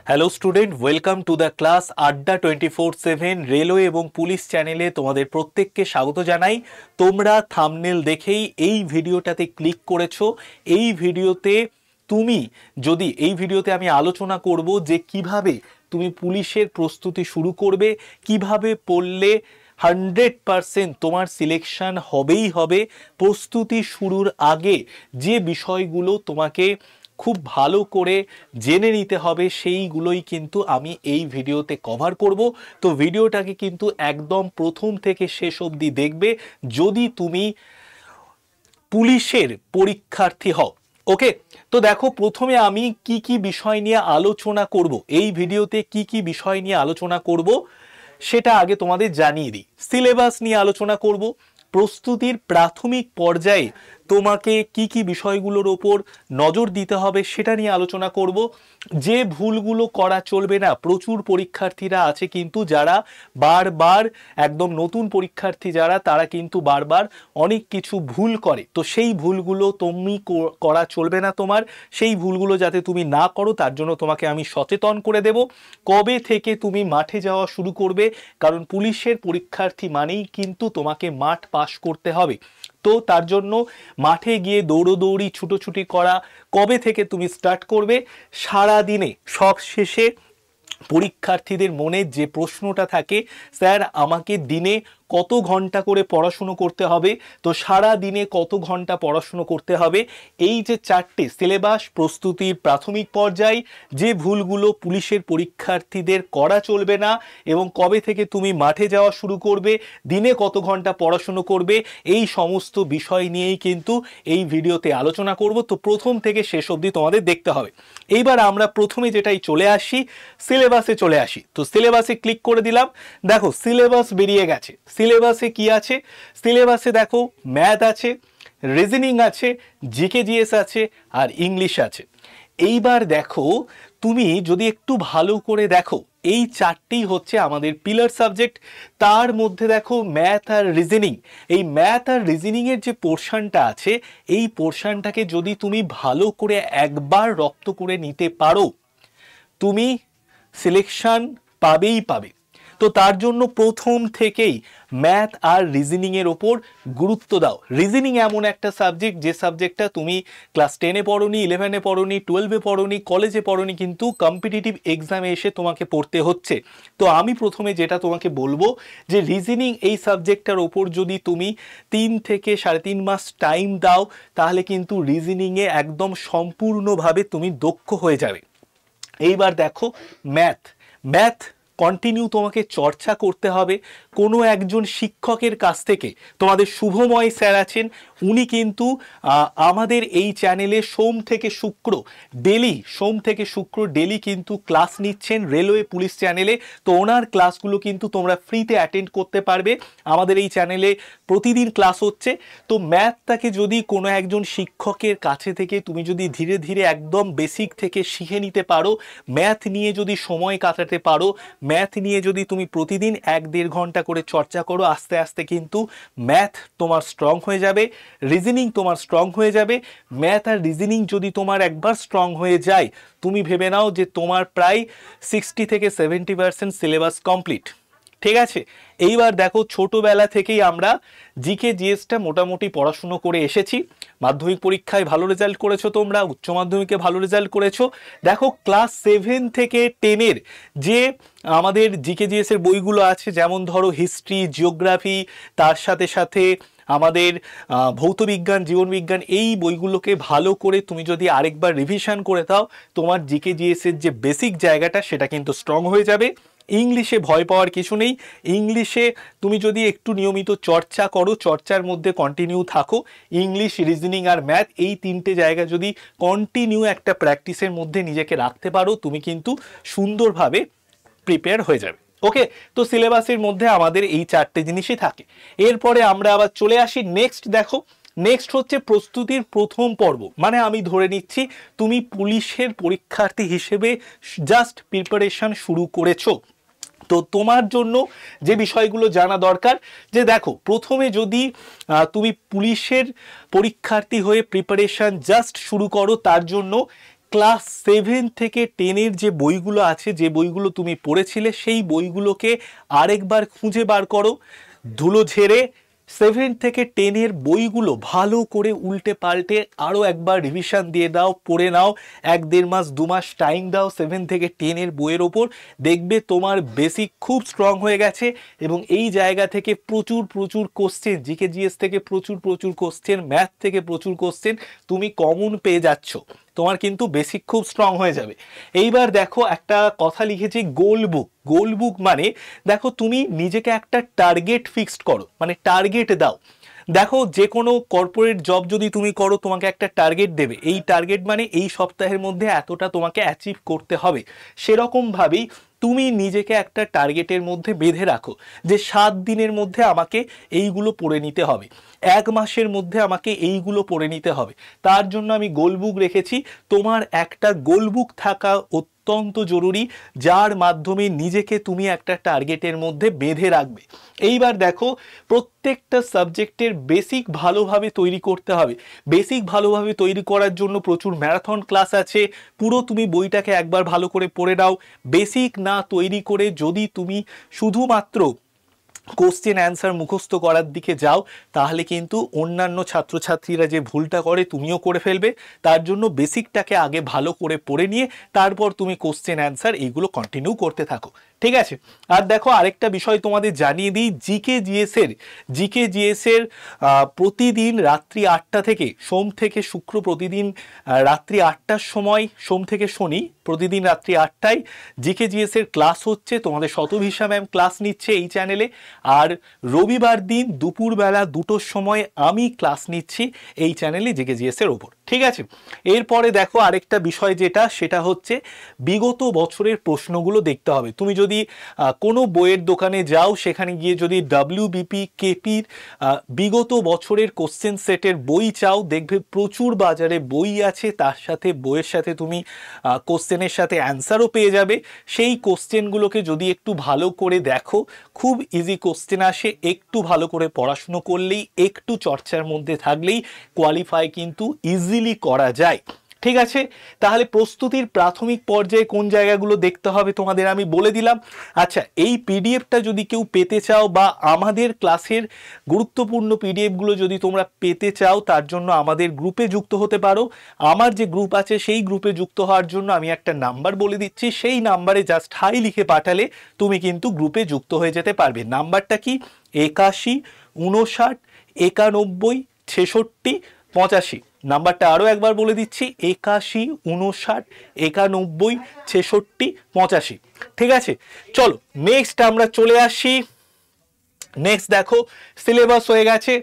Hello student, welcome to the class আড্ডা 24/7 railway এবং police চ্যানেলে তোমাদের প্রত্যেককে স্বাগত জানাই। তোমরা থাম্বনেল দেখেই এই ভিডিওটাতে ক্লিক করেছো। এই ভিডিওতে আমি আলোচনা করব যে কিভাবে তুমি পুলিশের প্রস্তুতি শুরু করবে, কিভাবে পড়লে 100% তোমার সিলেকশন হবেই হবে। প্রস্তুতি শুরুর আগে যে বিষয়গুলো তোমাকে খুব ভালো করে জেনে নিতে হবে সেইগুলোই কিন্তু আমি এই ভিডিওতে কভার করব। তো ভিডিওটাকে কিন্তু একদম প্রথম থেকে শেষ অবধি দেখবে যদি তুমি পুলিশের পরীক্ষার্থী হও। ওকে, তো দেখো প্রথমে আমি কি কি বিষয় নিয়ে আলোচনা করব, এই ভিডিওতে কি কি বিষয় নিয়ে আলোচনা করব সেটা আগে তোমাদের জানিয়ে দিই। সিলেবাস নিয়ে আলোচনা করব, প্রস্তুতির প্রাথমিক পর্যায়ে তোমাকে কি কি বিষয়গুলোর ওপর নজর দিতে হবে সেটা নিয়ে আলোচনা করব। যে ভুলগুলো করা চলবে না, প্রচুর পরীক্ষার্থীরা আছে কিন্তু যারা বারবার, একদম নতুন পরীক্ষার্থী যারা, তারা কিন্তু বারবার অনেক কিছু ভুল করে। তো সেই ভুলগুলো তুমি করা চলবে না তোমার। সেই ভুলগুলো যাতে তুমি না করো তার জন্য তোমাকে আমি সচেতন করে দেব। কবে থেকে তুমি মাঠে যাওয়া শুরু করবে, কারণ পুলিশের পরীক্ষার্থী মানেই কিন্তু তোমাকে মাঠ পাস করতে হবে। তো তার জন্য মাঠে গিয়ে দৌড়োদৌড়ি ছুটোছুটি করা কবে থেকে তুমি স্টার্ট করবে। সারা দিনে সব শেষে পরীক্ষার্থীদের মনে যে প্রশ্নটা থাকে, স্যার আমাকে দিনে কত ঘন্টা করে পড়াশুনো করতে হবে, তো সারা দিনে কত ঘন্টা পড়াশুনো করতে হবে। এই যে চারটে সিলেবাস, প্রস্তুতির প্রাথমিক পর্যায়, যে ভুলগুলো পুলিশের পরীক্ষার্থীদের করা চলবে না, এবং কবে থেকে তুমি মাঠে যাওয়া শুরু করবে, দিনে কত ঘন্টা পড়াশুনো করবে, এই সমস্ত বিষয় নিয়েই কিন্তু এই ভিডিওতে আলোচনা করব। তো প্রথম থেকে শেষ অবধি তোমাদের দেখতে হবে। এইবার আমরা প্রথমে যেটাই চলে আসি, সিলেবাসে চলে আসি। তো সিলেবাসে ক্লিক করে দিলাম। দেখো সিলেবাস বেরিয়ে গেছে। সিলেবাসে কি আছে? সিলেবাসে দেখো ম্যাথ আছে, রিজনিং আছে, জিকে জিএস আছে, আর ইংলিশ আছে। এইবার দেখো তুমি যদি একটু ভালো করে দেখো, এই চারটেই হচ্ছে আমাদের পিলার সাবজেক্ট। তার মধ্যে দেখো ম্যাথ আর রিজনিং, এই ম্যাথ আর রিজনিং এর যে পোর্শনটা আছে, এই পোর্শনটাকে যদি তুমি ভালো করে একবার রপ্ত করে নিতে পারো, তুমি সিলেকশন পাবেই পাবে। তো তার জন্য প্রথম থেকেই ম্যাথ আর রিজনিং এর ওপর গুরুত্ব দাও। রিজনিং এমন একটা সাবজেক্ট, যে সাবজেক্টটা তুমি ক্লাস 10-এ পড়োনি, 11-এ পড়োনি, 12-এ পড়োনি, কলেজে পড়োনি, কিন্তু কম্পিটিটিভ এক্সামে এসে তোমাকে পড়তে হচ্ছে। তো আমি প্রথমে যেটা তোমাকে বলবো যে রিজনিং এই সাবজেক্টটার ওপর যদি তুমি 3 থেকে 3.5 মাস টাইম দাও, তাহলে কিন্তু রিজনিংয়ে একদম সম্পূর্ণভাবে তুমি দক্ষ হয়ে যাবে। এইবার দেখো ম্যাথ, ম্যাথ কন্টিনিউ তোমাকে চর্চা করতে হবে। কোনো একজন শিক্ষকের কাছ থেকে, তোমাদের শুভময় স্যার আছেন, উনি কিন্তু আমাদের এই চ্যানেলে সোম থেকে শুক্র ডেলি কিন্তু ক্লাস নিচ্ছেন রেলওয়ে পুলিশ চ্যানেলে। তো ওনার ক্লাসগুলো কিন্তু তোমরা ফ্রিতে অ্যাটেন্ড করতে পারবে। আমাদের এই চ্যানেলে প্রতিদিন ক্লাস হচ্ছে। তো ম্যাথটাকে যদি কোনো একজন শিক্ষকের কাছে থেকে তুমি যদি ধীরে ধীরে একদম বেসিক থেকে শিখে নিতে পারো, ম্যাথ নিয়ে যদি সময় কাটাতে পারো, ম্যাথ নিয়ে যদি তুমি প্রতিদিন 1-1.5 ঘন্টা করে চর্চা করো, আস্তে আস্তে কিন্তু ম্যাথ তোমার স্ট্রং হয়ে যাবে, রিজনিং তোমার স্ট্রং হয়ে যাবে। ম্যাথ আর রিজনিং যদি তোমার একবার স্ট্রং হয়ে যায়, তুমি ভেবে নাও যে তোমার প্রায় 60 থেকে 70% সিলেবাস কমপ্লিট। ঠিক আছে, এইবার দেখো ছোটবেলা থেকেই আমরা জিকে জিএসটা মোটামুটি পড়াশুনো করে এসেছি। মাধ্যমিক পরীক্ষায় ভালো রেজাল্ট করেছো, তোমরা উচ্চ মাধ্যমিকে ভালো রেজাল্ট করেছো। দেখো ক্লাস 7 থেকে 10-এর যে আমাদের জিকে জিএস এর বইগুলো আছে, যেমন ধরো হিস্ট্রি, জিওগ্রাফি, তার সাথে সাথে আমাদের ভৌতবিজ্ঞান, জীবনবিজ্ঞান, এই বইগুলোকে ভালো করে তুমি যদি আরেকবার রিভিশন করে দাও, তোমার জিকে জিএস এর যে বেসিক জায়গাটা সেটা কিন্তু স্ট্রং হয়ে যাবে। ইংলিশে ভয় পাওয়ার কিছু নেই। ইংলিশে তুমি যদি একটু নিয়মিত চর্চা করো, চর্চার মধ্যে কন্টিনিউ থাকো, ইংলিশ, রিজনিং আর ম্যাথ, এই 3টে জায়গা যদি কন্টিনিউ একটা প্র্যাকটিসের মধ্যে নিজেকে রাখতে পারো, তুমি কিন্তু সুন্দরভাবে প্রিপেয়ার হয়ে যাবে। ওকে, তো সিলেবাসের মধ্যে আমাদের এই 4টে জিনিসই থাকে। এরপরে আমরা আবার চলে আসি নেক্সট। দেখো নেক্সট হচ্ছে প্রস্তুতির প্রথম পর্ব। মানে আমি ধরে নিচ্ছি তুমি পুলিশের পরীক্ষার্থী হিসেবে জাস্ট প্রিপারেশন শুরু করেছো। তো তোমার জন্য যে বিষয়গুলো জানা দরকার, যে দেখো প্রথমে যদি তুমি পুলিশের পরীক্ষার্থী হয়ে প্রিপারেশন জাস্ট শুরু করো, তার জন্য ক্লাস 7 থেকে 10-এর যে বইগুলো আছে, যে বইগুলো তুমি পড়েছিলে, সেই বইগুলোকে আরেকবার খুঁজে বার করো, ধুলো ঝেড়ে 7 থেকে 10-এর বইগুলো ভালো করে উল্টে পাল্টে আরও একবার রিভিশন দিয়ে দাও, পড়ে নাও, 1-1.5 মাস 2 মাস টাইম দাও 7 থেকে 10-এর বইয়ের ওপর। দেখবে তোমার বেসিক খুব স্ট্রং হয়ে গেছে এবং এই জায়গা থেকে প্রচুর প্রচুর কোশ্চেন, জিকে জিএস থেকে প্রচুর প্রচুর কোশ্চেন, ম্যাথ থেকে প্রচুর কোশ্চেন তুমি কমন পেয়ে যাচ্ছ। তোমার কিন্তু বেসিক খুব স্ট্রং হয়ে যাবে। এইবার দেখো একটা কথা লিখেছি, গোল বুক। গোল বুক মানে দেখো তুমি নিজেকে একটা টার্গেট ফিক্সড করো, মানে টার্গেট দাও। দেখো যে কোনো কর্পোরেট জব যদি তুমি করো, তোমাকে একটা টার্গেট দেবে, এই টার্গেট মানে এই সপ্তাহের মধ্যে এতটা তোমাকে অ্যাচিভ করতে হবে। সেরকমভাবেই তুমি নিজেকে একটা টার্গেটের মধ্যে বেঁধে রাখো যে 7 দিনের মধ্যে আমাকে এইগুলো পড়ে নিতে হবে, 1 মাসের মধ্যে আমাকে এইগুলো পড়ে নিতে হবে। তার জন্য আমি গোলবুক রেখেছি। তোমার একটা গোলবুক থাকা অত্যন্ত জরুরি, যার মাধ্যমে নিজেকে তুমি একটা টার্গেটের মধ্যে বেঁধে রাখবে। এইবার দেখো প্রত্যেকটা সাবজেক্টের বেসিক ভালোভাবে তৈরি করতে হবে। বেসিক ভালোভাবে তৈরি করার জন্য প্রচুর ম্যারাথন ক্লাস আছে, পুরো তুমি বইটাকে একবার ভালো করে পড়ে নাও। বেসিক না তৈরি করে যদি তুমি শুধুমাত্র কোশ্চেন অ্যান্সার মুখস্থ করার দিকে যাও, তাহলে কিন্তু অন্যান্য ছাত্রছাত্রীরা যে ভুলটা করে তুমিও করে ফেলবে। তার জন্য বেসিকটাকে আগে ভালো করে পড়ে নিয়ে তারপর তুমি কোশ্চেন অ্যান্সার এইগুলো কন্টিনিউ করতে থাকো, ঠিক আছে? আর দেখো আরেকটা বিষয় তোমাদের জানিয়ে দিই, জিকে জিএস এর প্রতিদিন রাত্রি 8টা থেকে, সোম থেকে শুক্র প্রতিদিন রাত্রি 8টার সময়, সোম থেকে শনি প্রতিদিন রাত্রি 8টায় জিকে জিএস এর ক্লাস হচ্ছে। তোমাদের শতভিসা ম্যাম ক্লাস নিচ্ছে এই চ্যানেলে। আর রবিবার দিন দুপুরবেলা 2টোর সময় আমি ক্লাস নিচ্ছি এই চ্যানেলে জিকে জিএস এর ওপর, ঠিক আছে? এরপরে দেখো আরেকটা বিষয় যেটা, সেটা হচ্ছে বিগত বছরের প্রশ্নগুলো দেখতে হবে। তুমি যদি কোনো বইয়ের দোকানে যাও, সেখানে গিয়ে যদি WBP কেপির বিগত বছরের কোশ্চেন সেটের বই চাও, দেখবে প্রচুর বাজারে বই আছে, তার সাথে বইয়ের সাথে তুমি কোশ্চেনের সাথে অ্যান্সারও পেয়ে যাবে। সেই কোশ্চেনগুলোকে যদি একটু ভালো করে দেখো, খুব ইজি কোশ্চেন আসে, একটু ভালো করে পড়াশুনো করলেই, একটু চর্চার মধ্যে থাকলেই কোয়ালিফাই কিন্তু ইজিলি করা যায়, ঠিক আছে? তাহলে প্রস্তুতির প্রাথমিক পর্যায়ে কোন জায়গাগুলো দেখতে হবে তোমাদের আমি বলে দিলাম। আচ্ছা, এই পিডিএফটা যদি কেউ পেতে চাও বা আমাদের ক্লাসের গুরুত্বপূর্ণ পিডিএফগুলো যদি তোমরা পেতে চাও, তার জন্য আমাদের গ্রুপে যুক্ত হতে পারো। আমার যে গ্রুপ আছে সেই গ্রুপে যুক্ত হওয়ার জন্য আমি একটা নাম্বার বলে দিচ্ছি, সেই নাম্বারে জাস্ট হাই লিখে পাঠালে তুমি কিন্তু গ্রুপে যুক্ত হয়ে যেতে পারবে। নাম্বারটা কি? 81 59 91 66 85। নাম্বারটা আরও একবার বলে দিচ্ছি, 81 59 91 66 85, ঠিক আছে? চলো নেক্সট আমরা চলে আসি। নেক্সট দেখো সিলেবাস হয়ে গেছে।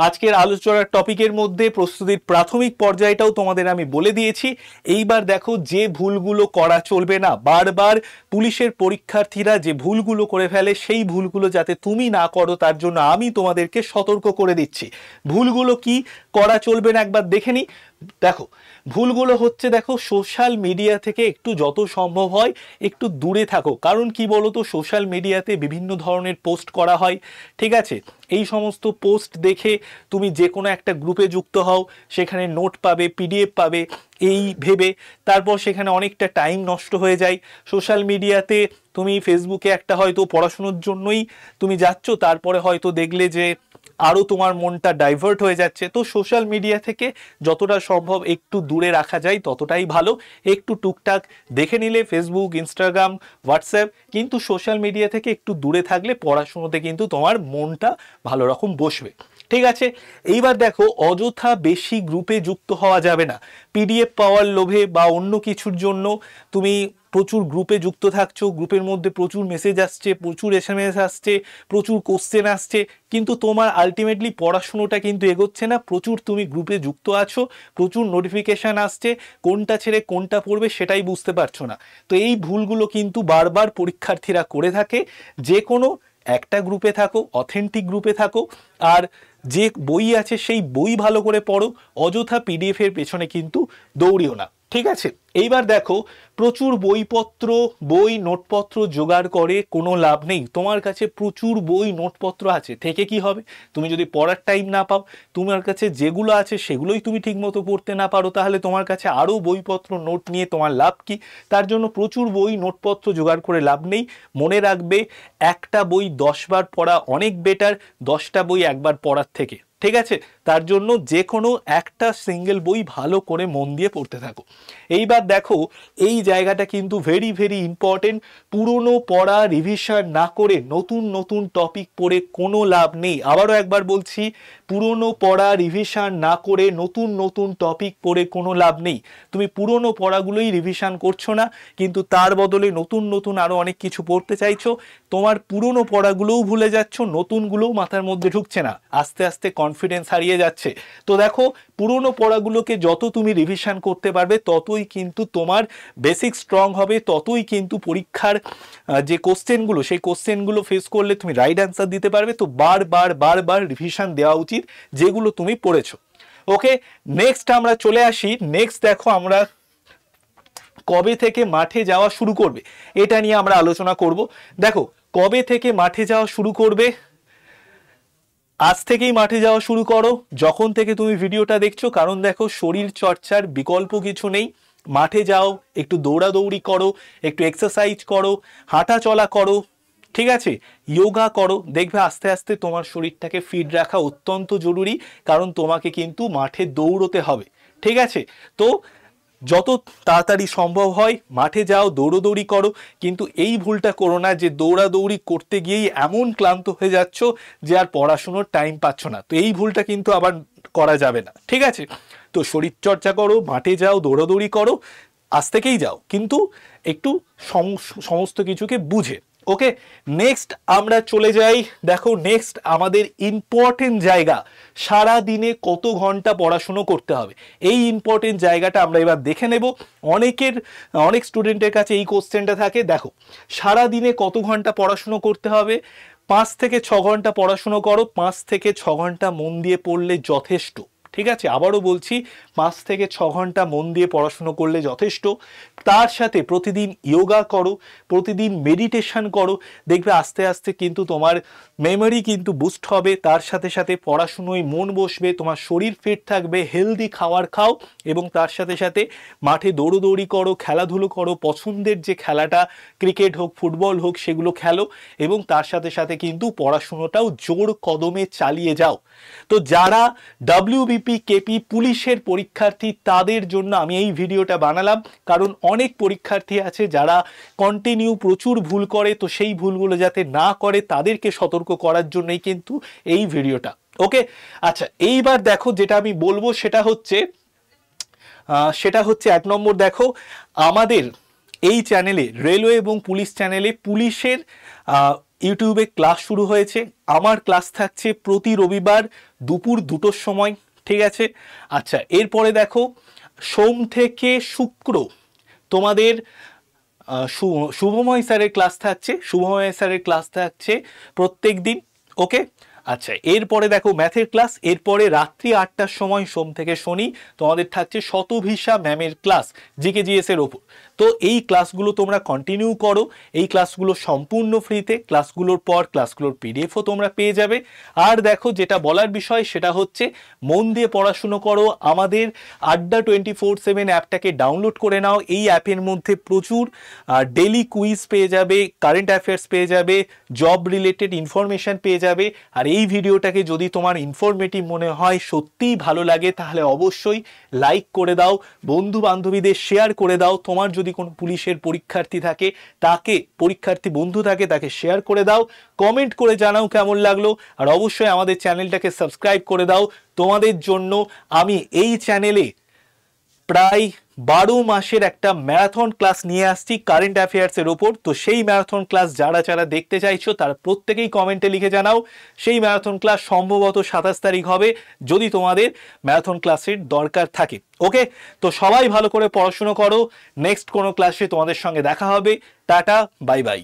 আজকের আলোচনার টপিকের মধ্যে প্রস্তুতির প্রাথমিক পর্যায়টাও তোমাদের আমি বলে দিয়েছি। এইবার দেখো যে ভুলগুলো করা চলবে না, বারবার পুলিশের পরীক্ষার্থীরা যে ভুলগুলো করে ফেলে, সেই ভুলগুলো যাতে তুমি না করো তার জন্য আমি তোমাদেরকে সতর্ক করে দিচ্ছি। ভুলগুলো কি করা চলবে না একবার দেখে নি। দেখো ভুলগুলো হচ্ছে, দেখো সোশ্যাল মিডিয়া থেকে একটু যত সম্ভব হয় একটু দূরে থাকো। কারণ কি বলো তো, সোশ্যাল মিডিয়াতে বিভিন্ন ধরনের পোস্ট করা হয়, ঠিক আছে? এই সমস্ত পোস্ট দেখে তুমি যে কোনো একটা গ্রুপে যুক্ত হও, সেখানে নোট পাবে, পিডিএফ পাবে, এই ভেবে তারপর সেখানে অনেকটা টাইম নষ্ট হয়ে যায়। সোশ্যাল মিডিয়াতে তুমি ফেসবুকে একটা হয়তো পড়াশুনোর জন্যই তুমি যাচ্ছ, তারপরে হয়তো দেখলে যে আরও তোমার মনটা ডাইভার্ট হয়ে যাচ্ছে। তো সোশ্যাল মিডিয়া থেকে যতটা সম্ভব একটু দূরে রাখা যায় ততটাই ভালো। একটু টুকটাক দেখে নিলে ফেসবুক, ইনস্টাগ্রাম, হোয়াটসঅ্যাপ, কিন্তু সোশ্যাল মিডিয়া থেকে একটু দূরে থাকলে পড়াশুনোতে কিন্তু তোমার মনটা ভালো রকম বসবে, ঠিক আছে? এইবার দেখো অযথা বেশি গ্রুপে যুক্ত হওয়া যাবে না। পিডিএফ পাওয়ার লোভে বা অন্য কিছুর জন্য তুমি প্রচুর গ্রুপে যুক্ত থাকছো, গ্রুপের মধ্যে প্রচুর মেসেজ আসছে, প্রচুর SMS আসছে, প্রচুর কোশ্চেন আসছে, কিন্তু তোমার আলটিমেটলি পড়াশুনোটা কিন্তু এগোচ্ছে না। প্রচুর তুমি গ্রুপে যুক্ত আছো, প্রচুর নোটিফিকেশান আসছে, কোনটা ছেড়ে কোনটা পড়বে সেটাই বুঝতে পারছো না। তো এই ভুলগুলো কিন্তু বারবার পরীক্ষার্থীরা করে থাকে। যে কোনো একটা গ্রুপে থাকো, অথেন্টিক গ্রুপে থাকো, আর যে বই আছে সেই বই ভালো করে পড়ো, অযথা পিডিএফ এর পেছনে কিন্তু দৌড়িও না, ঠিক আছে। এইবার দেখো, প্রচুর বইপত্র, বই নোটপত্র জোগাড় করে কোনো লাভ নেই। তোমার কাছে প্রচুর বই নোটপত্র আছে, থেকে কি হবে? তুমি যদি পড়ার টাইম না পাও, তোমার কাছে যেগুলো আছে সেগুলোই তুমি ঠিকমতো পড়তে না পারো, তাহলে তোমার কাছে আরও বইপত্র নোট নিয়ে তোমার লাভ কি? তার জন্য প্রচুর বই নোটপত্র জোগাড় করে লাভ নেই। মনে রাখবে, একটা বই 10 বার পড়া অনেক বেটার 10টা বই একবার পড়ার থেকে। ঠিক আছে, তার জন্য যে কোনো একটা সিঙ্গেল বই ভালো করে মন দিয়ে পড়তে থাকো। এইবার দেখো, এই জায়গাটা কিন্তু ভেরি ভেরি ইম্পর্টেন্ট। পুরনো পড়া রিভিশন না করে নতুন নতুন টপিক পড়ে কোনো লাভ নেই। আবারও একবার বলছি, পুরনো পড়া রিভিশন না করে নতুন নতুন টপিক পড়ে কোনো লাভ নেই। তুমি পুরনো পড়াগুলোই রিভিশন করছো না, কিন্তু তার বদলে নতুন নতুন আরো অনেক কিছু পড়তে চাইছো। তোমার পুরনো পড়াগুলোও ভুলে যাচ্ছ, নতুনগুলোও মাথার মধ্যে ঢুকছে না, আস্তে আস্তে কনফিডেন্স হারিয়ে যাচ্ছে। তো দেখো, পুরনো পড়াগুলোকে যত তুমি রিভিশন করতে পারবে ততই কিন্তু তোমার বেসিক স্ট্রং হবে, ততই কিন্তু পরীক্ষার যে কোশ্চেনগুলো, সেই কোশ্চেনগুলো ফেস করলে তুমি রাইট অ্যান্সার দিতে পারবে। তো বারবার রিভিশন দেওয়া উচিত যেগুলো তুমি পড়েছো। ওকে, নেক্সট আমরা চলে আসি। নেক্সট দেখো, আমরা কবে থেকে মাঠে যাওয়া শুরু করবে এটা নিয়ে আমরা আলোচনা করব। দেখো, কবে থেকে মাঠে যাওয়া শুরু করবে? আজ থেকেই মাঠে যাওয়া শুরু করো, যখন থেকে তুমি ভিডিওটা দেখছো। কারণ দেখো, শরীর চর্চার বিকল্প কিছু নেই। মাঠে যাও, একটু দৌড়াদৌড়ি করো, একটু এক্সারসাইজ করো, হাঁটা চলা করো, ঠিক আছে, যোগা করো। দেখবে আস্তে আস্তে তোমার শরীরটাকে ফিট রাখা অত্যন্ত জরুরি, কারণ তোমাকে কিন্তু মাঠে দৌড়তে হবে। ঠিক আছে, তো যত তাড়াতাড়ি সম্ভব হয় মাঠে যাও, দৌড়োদৌড়ি করো। কিন্তু এই ভুলটা করো না যে দৌড়াদৌড়ি করতে গিয়েই এমন ক্লান্ত হয়ে যাচ্ছ যে আর পড়াশুনোর টাইম পাচ্ছ না। তো এই ভুলটা কিন্তু আবার করা যাবে না। ঠিক আছে, তো শরীর চর্চা করো, মাঠে যাও, দৌড়াদৌড়ি করো, আজ থেকেই যাও, কিন্তু একটু সমস্ত কিছুকে বুঝে। ওকে, নেক্সট আমরা চলে যাই। দেখো, নেক্সট আমাদের ইম্পর্টেন্ট জায়গা, সারা দিনে কত ঘন্টা পড়াশুনো করতে হবে, এই ইম্পর্টেন্ট জায়গাটা আমরা এবার দেখে নেব। অনেক স্টুডেন্টের কাছে এই কোশ্চেনটা থাকে। দেখো, সারা দিনে কত ঘন্টা পড়াশুনো করতে হবে? 5 থেকে 6 ঘন্টা পড়াশুনো করো। 5 থেকে 6 ঘন্টা মন দিয়ে পড়লে যথেষ্ট। ঠিক আছে, আবারও বলছি, 5 থেকে 6 ঘন্টা মন দিয়ে পড়াশুনো করলে যথেষ্ট। তার সাথে প্রতিদিন যোগা করো, প্রতিদিন মেডিটেশন করো। দেখবে আস্তে আস্তে কিন্তু তোমার মেমোরি কিন্তু বুস্ট হবে, তার সাথে সাথে পড়াশুনোয় মন বসবে, তোমার শরীর ফিট থাকবে। হেলদি খাবার খাও এবং তার সাথে সাথে মাঠে দৌড়োদৌড়ি করো, খেলাধুলো করো, পছন্দের যে খেলাটা, ক্রিকেট হোক, ফুটবল হোক, সেগুলো খেলো এবং তার সাথে সাথে কিন্তু পড়াশুনোটাও জোর কদমে চালিয়ে যাও। তো যারা WBP কেপি পুলিশের পরীক্ষার্থী, তাদের জন্য আমি এই ভিডিওটা বানালাম, কারণ অনেক পরীক্ষার্থী আছে যারা কন্টিনিউ প্রচুর ভুল করে। তো সেই ভুলগুলো যাতে না করে তাদেরকে সতর্ক করার জন্যই কিন্তু এই ভিডিওটা। ওকে, আচ্ছা, এইবার দেখো, যেটা আমি বলবো সেটা হচ্ছে 1 নম্বর, দেখো আমাদের এই চ্যানেলে, রেলওয়ে এবং পুলিশ চ্যানেলে, পুলিশের ইউটিউবে ক্লাস শুরু হয়েছে। আমার ক্লাস থাকছে প্রতি রবিবার দুপুর 2টোর সময়। ঠিক আছে, আচ্ছা, এরপরে দেখো, সোম থেকে শুক্র তোমাদের শুভময় স্যারের ক্লাস থাকছে। শুভময় স্যারের ক্লাস থাকছে প্রত্যেক দিন। ওকে, আচ্ছা, এরপরে দেখো ম্যাথের ক্লাস। এরপরে রাত্রি 8টার সময় সোম থেকে শনি তোমাদের থাকছে শতভিসা ম্যামের ক্লাস, জিকে জিএস এর ওপর। তো এই ক্লাসগুলো তোমরা কন্টিনিউ করো। এই ক্লাসগুলো সম্পূর্ণ ফ্রিতে। ক্লাসগুলোর পর ক্লাসগুলোর পিডিএফও তোমরা পেয়ে যাবে। আর দেখো, যেটা বলার বিষয় সেটা হচ্ছে, মন দিয়ে পড়াশুনো করো। আমাদের আড্ডা 24/7 অ্যাপটাকে ডাউনলোড করে নাও। এই অ্যাপের মধ্যে প্রচুর ডেলি কুইজ পেয়ে যাবে, কারেন্ট অ্যাফেয়ার্স পেয়ে যাবে, জব রিলেটেড ইনফরমেশন পেয়ে যাবে। আর এই ভিডিওটাকে যদি তোমার ইনফরমেটিভ মনে হয়, সত্যিই ভালো লাগে, তাহলে অবশ্যই লাইক করে দাও, বন্ধু বান্ধবীদের শেয়ার করে দাও। তোমার যদি কোনো পুলিশের পরীক্ষার্থী থাকে, পরীক্ষার্থী বন্ধু থাকে, তাকে শেয়ার করে দাও। কমেন্ট করে জানাও কেমন লাগলো। আর অবশ্যই আমাদের চ্যানেলটাকে সাবস্ক্রাইব করে দাও। তোমাদের জন্য আমি এই চ্যানেলে প্রায় 12 মাসের একটা ম্যারাথন ক্লাস নিয়ে আসছি কারেন্ট অ্যাফেয়ার্সের ওপর। তো সেই ম্যারাথন ক্লাস যারা দেখতে চাইছো, তারা প্রত্যেকেই কমেন্টে লিখে জানাও। সেই ম্যারাথন ক্লাস সম্ভবত 27 তারিখ হবে, যদি তোমাদের ম্যারাথন ক্লাসের দরকার থাকে। ওকে, তো সবাই ভালো করে পড়াশুনো করো। নেক্সট কোনো ক্লাসে তোমাদের সঙ্গে দেখা হবে। Tata, bye bye.